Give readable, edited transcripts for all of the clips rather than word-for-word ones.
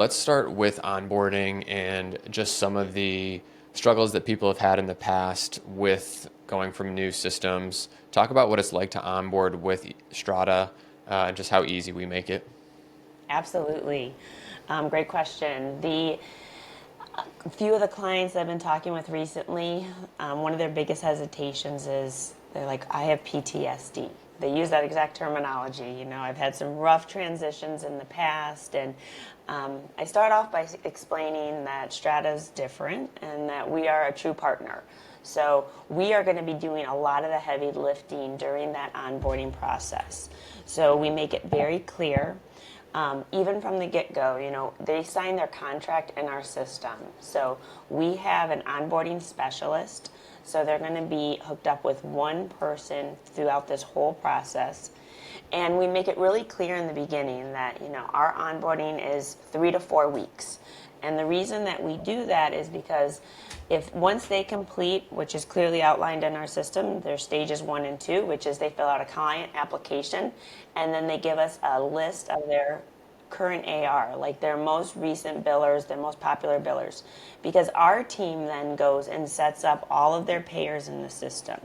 Let's start with onboarding and just some of the struggles that people have had in the past with going from new systems. Talk about what it's like to onboard with Strata and just how easy we make it. Absolutely. Great question. The few of the clients I've been talking with recently, one of their biggest hesitations is they're like, I have PTSD. They use that exact terminology. I've had some rough transitions in the past, and I start off by explaining that Strata is different and that we are a true partner. So we are going to be doing a lot of the heavy lifting during that onboarding process. So we make it very clear. Even from the get-go, they sign their contract in our system. So we have an onboarding specialist. So they're going to be hooked up with one person throughout this whole process. And we make it really clear in the beginning that, our onboarding is 3 to 4 weeks. And the reason that we do that is because if once they complete, which is clearly outlined in our system, their stages 1 and 2, which is they fill out a client application, and then they give us a list of their current AR, like their most recent billers, their most popular billers, because our team then goes and sets up all of their payers in the system.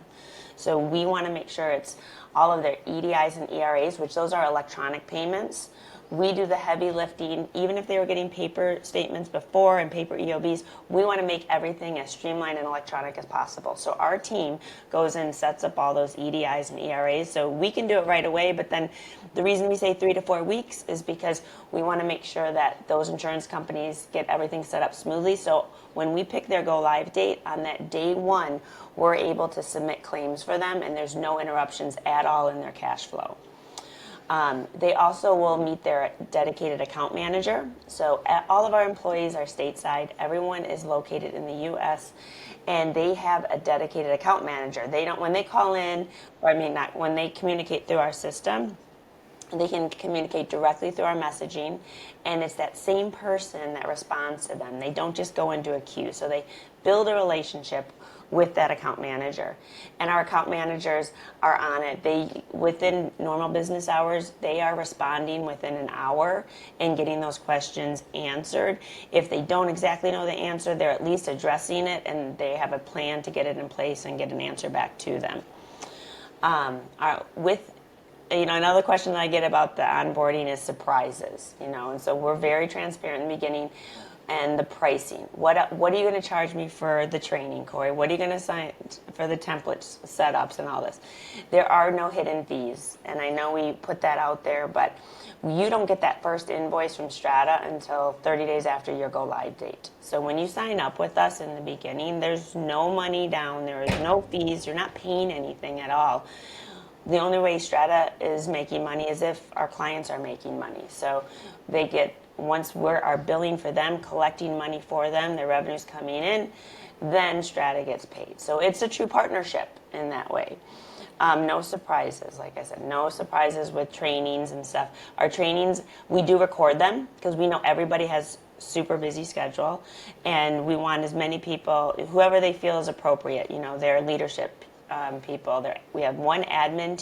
So we want to make sure it's all of their EDIs and ERAs, which those are electronic payments. We do the heavy lifting. Even if they were getting paper statements before and paper EOBs, we want to make everything as streamlined and electronic as possible. So our team goes in and sets up all those EDIs and ERAs. So we can do it right away, but then the reason we say 3 to 4 weeks is because we want to make sure that those insurance companies get everything set up smoothly. So when we pick their go live date on that day 1, we're able to submit claims for them, and there's no interruptions at all in their cash flow. They also will meet their dedicated account manager. So all of our employees are stateside. Everyone is located in the U.S. and they have a dedicated account manager. They don't, when they call in, or I mean, not when they communicate through our system, they can communicate directly through our messaging, and it's that same person that responds to them. They don't just go into a queue. So they build a relationship with that account manager. And our account managers are on it. Within normal business hours, they are responding within an hour and getting those questions answered. If they don't exactly know the answer, they're at least addressing it, and they have a plan to get it in place and get an answer back to them. Another question that I get about the onboarding is surprises, and so we're very transparent in the beginning. And the pricing. What are you going to charge me for the training, Corey? What are you going to sign for the templates, setups, and all this? There are no hidden fees, and I know we put that out there, but you don't get that first invoice from Strata until 30 days after your go live date. So when you sign up with us in the beginning, there's no money down, there is no fees, you're not paying anything at all. The only way Strata is making money is if our clients are making money. So they get, once we're billing for them, collecting money for them, their revenue's coming in, then Strata gets paid. So it's a true partnership in that way. No surprises, like I said, no surprises with trainings and stuff. Our trainings, we do record them because we know everybody has super busy schedule, and we want as many people, whoever they feel is appropriate, their leadership people. We have one admin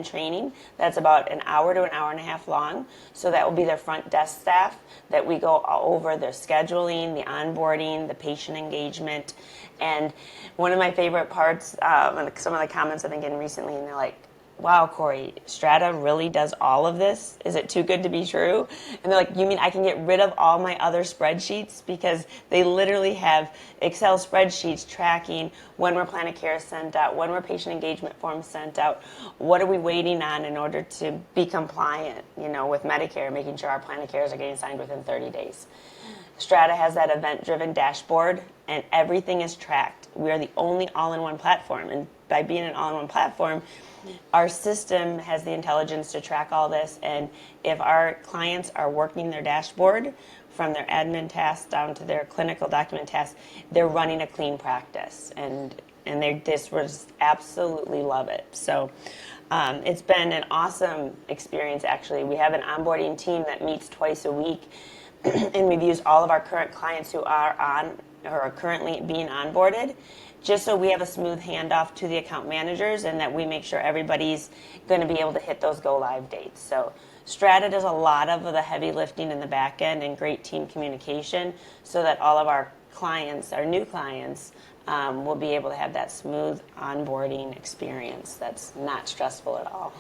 training that's about an hour to an hour and a half long. So that will be their front desk staff that we go over their scheduling, the onboarding, the patient engagement. And one of my favorite parts, some of the comments I've been getting recently, and they're like, wow, Corey, Strata really does all of this? Is it too good to be true? And they're like, you mean I can get rid of all my other spreadsheets? Because they literally have Excel spreadsheets tracking when were plan of care sent out, when were patient engagement forms sent out, what are we waiting on in order to be compliant, with Medicare, making sure our plan of cares are getting signed within 30 days. Strata has that event-driven dashboard, and everything is tracked. We are the only all-in-one platform, and by being an all-in-one platform, our system has the intelligence to track all this, and if our clients are working their dashboard from their admin tasks down to their clinical document tasks, they're running a clean practice, and they just absolutely love it. So it's been an awesome experience, actually. We have an onboarding team that meets twice a week, and we've used all of our current clients who are currently being onboarded, just so we have a smooth handoff to the account managers and that we make sure everybody's going to be able to hit those go live dates. So Strata does a lot of the heavy lifting in the back end and great team communication so that all of our clients, our new clients, will be able to have that smooth onboarding experience that's not stressful at all.